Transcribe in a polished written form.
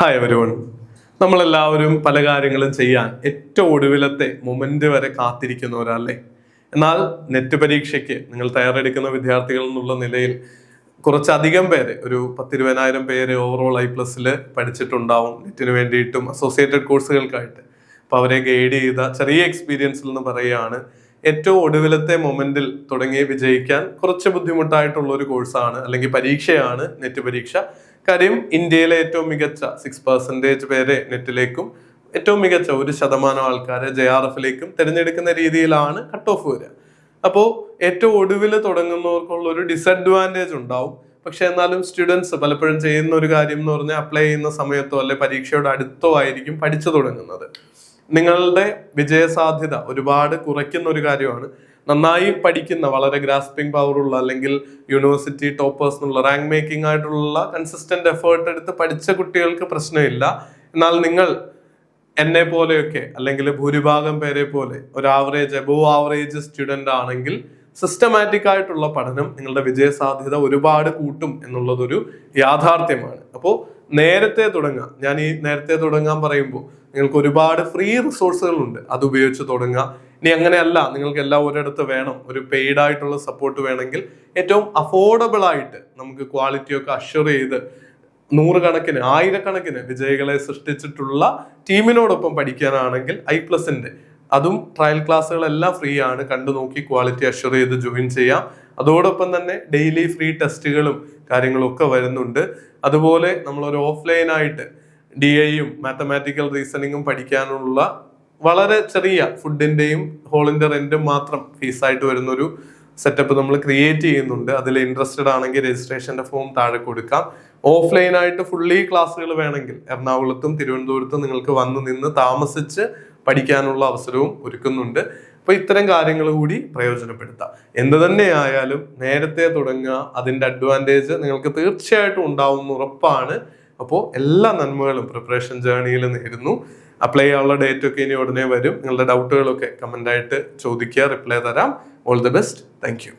Hi everyone. നമ്മളെല്ലാവരും പല കാര്യങ്ങളും ചെയ്യാൻ ഏറ്റവും ഒടുവിലത്തെ മൊമെന്റ് വരെ കാത്തിരിക്കുന്നവരല്ലേ. എന്നാൽ നെറ്റ് പരീക്ഷയ്ക്ക് നിങ്ങൾ തയ്യാറെടുക്കുന്ന വിദ്യാർത്ഥികൾ എന്നുള്ള നിലയിൽ കുറച്ചധികം പേര്, ഒരു 10-20,000 പേര് ഓവറോൾ I+ൽ പഠിച്ചിട്ടുണ്ടാവും നെറ്റിന് വേണ്ടിയിട്ടും അസോസിയേറ്റഡ് കോഴ്സുകൾക്കായിട്ട്. അപ്പൊ അവരെ ഗൈഡ് ചെയ്ത ചെറിയ എക്സ്പീരിയൻസിൽ നിന്ന് പറയുകയാണ്, ഏറ്റവും ഒടുവിലത്തെ മൊമെന്റിൽ തുടങ്ങി വിജയിക്കാൻ കുറച്ച് ബുദ്ധിമുട്ടായിട്ടുള്ള ഒരു കോഴ്സാണ് അല്ലെങ്കിൽ പരീക്ഷയാണ് നെറ്റ് പരീക്ഷ. കാര്യം ഇന്ത്യയിലെ ഏറ്റവും മികച്ച 6% പേരെ നെറ്റിലേക്കും ഏറ്റവും മികച്ച 1% ആൾക്കാരെ JRFലേക്കും തിരഞ്ഞെടുക്കുന്ന രീതിയിലാണ് കട്ട് ഓഫ് വരിക. അപ്പോൾ ഏറ്റവും ഒടുവിൽ തുടങ്ങുന്നവർക്കുള്ള ഒരു ഡിസഡ്വാൻറ്റേജ് ഉണ്ടാവും. പക്ഷെ എന്നാലും സ്റ്റുഡൻസ് പലപ്പോഴും ചെയ്യുന്ന ഒരു കാര്യം എന്ന് പറഞ്ഞാൽ അപ്ലൈ ചെയ്യുന്ന സമയത്തോ അല്ലെ പരീക്ഷയുടെ അടുത്തോ ആയിരിക്കും പഠിച്ചു തുടങ്ങുന്നത്. നിങ്ങളുടെ വിജയസാധ്യത ഒരുപാട് കുറയ്ക്കുന്ന ഒരു കാര്യമാണ്. നന്നായി പഠിക്കുന്ന, വളരെ ഗ്രാസ്പിംഗ് പവർ ഉള്ള അല്ലെങ്കിൽ യൂണിവേഴ്സിറ്റി ടോപ്പേഴ്സ് എന്നുള്ള റാങ്ക് മേക്കിംഗ് ആയിട്ടുള്ള കൺസിസ്റ്റന്റ് എഫേർട്ട് എടുത്ത് പഠിച്ച കുട്ടികൾക്ക് പ്രശ്നമില്ല. എന്നാൽ നിങ്ങൾ എന്നെ പോലെയൊക്കെ അല്ലെങ്കിൽ ഭൂരിഭാഗം പേരെ പോലെ ഒരു ആവറേജ്, എബോവ് ആവറേജ് സ്റ്റുഡന്റ് ആണെങ്കിൽ സിസ്റ്റമാറ്റിക് ആയിട്ടുള്ള പഠനം നിങ്ങളുടെ വിജയസാധ്യത ഒരുപാട് കൂട്ടും എന്നുള്ളതൊരു യാഥാർത്ഥ്യമാണ്. അപ്പോൾ നേരത്തെ തുടങ്ങാം. ഞാൻ ഈ നേരത്തെ തുടങ്ങാൻ പറയുമ്പോൾ നിങ്ങൾക്ക് ഒരുപാട് ഫ്രീ റിസോഴ്സുകൾ ഉണ്ട്, അത് ഉപയോഗിച്ച് തുടങ്ങാം. ഇനി അങ്ങനെയല്ല, നിങ്ങൾക്ക് എല്ലാം ഒരിടത്ത് വേണം, ഒരു പെയ്ഡ് ആയിട്ടുള്ള സപ്പോർട്ട് വേണമെങ്കിൽ ഏറ്റവും അഫോർഡബിൾ ആയിട്ട് നമുക്ക് ക്വാളിറ്റിയൊക്കെ അഷ്വർ ചെയ്ത് 100 കണക്കിന് 1000 കണക്കിന് വിജയികളെ സൃഷ്ടിച്ചിട്ടുള്ള ടീമിനോടൊപ്പം പഠിക്കാനാണെങ്കിൽ I+ന്റെ അതും ട്രയൽ ക്ലാസ്സുകളെല്ലാം ഫ്രീ ആണ്. കണ്ടു നോക്കി ക്വാളിറ്റി അഷ്വർ ചെയ്ത് ജോയിൻ ചെയ്യാം. അതോടൊപ്പം തന്നെ ഡെയിലി ഫ്രീ ടെസ്റ്റുകളും കാര്യങ്ങളും ഒക്കെ വരുന്നുണ്ട്. അതുപോലെ നമ്മളൊരു ഓഫ്ലൈൻ ആയിട്ട് DIയും മാത്തമാറ്റിക്കൽ റീസണിങ്ങും പഠിക്കാനുള്ള വളരെ ചെറിയ ഫുഡിന്റെയും ഹോളിന്റെ റെന്റും മാത്രം ഫീസായിട്ട് വരുന്നൊരു സെറ്റപ്പ് നമ്മൾ ക്രിയേറ്റ് ചെയ്യുന്നുണ്ട്. അതിൽ ഇൻട്രസ്റ്റഡ് ആണെങ്കിൽ രജിസ്ട്രേഷന്റെ ഫോം താഴെ കൊടുക്കാം. ഓഫ്ലൈൻ ആയിട്ട് ഫുള്ളി ക്ലാസ്സുകൾ വേണമെങ്കിൽ എറണാകുളത്തും തിരുവനന്തപുരത്തും നിങ്ങൾക്ക് വന്ന് നിന്ന് താമസിച്ച് പഠിക്കാനുള്ള അവസരവും ഒരുക്കുന്നുണ്ട്. അപ്പൊ ഇത്തരം കാര്യങ്ങൾ കൂടി പ്രയോജനപ്പെടുത്താം. എന്ത് തന്നെ ആയാലും നേരത്തെ തുടങ്ങുക, അതിന്റെ അഡ്വാൻറ്റേജ് നിങ്ങൾക്ക് തീർച്ചയായിട്ടും ഉണ്ടാവും, ഉറപ്പാണ്. അപ്പോൾ എല്ലാ നന്മകളും പ്രിപ്പറേഷൻ ജേർണിയിൽ നേരുന്നു. അപ്ലൈ ചെയ്യാനുള്ള ഡേറ്റ് ഒക്കെ ഇനി ഉടനെ വരും. നിങ്ങളുടെ ഡൗട്ടുകളൊക്കെ കമന്റ് ആയിട്ട് ചോദിക്കുക, റിപ്ലൈ തരാം. All the best. Thank you.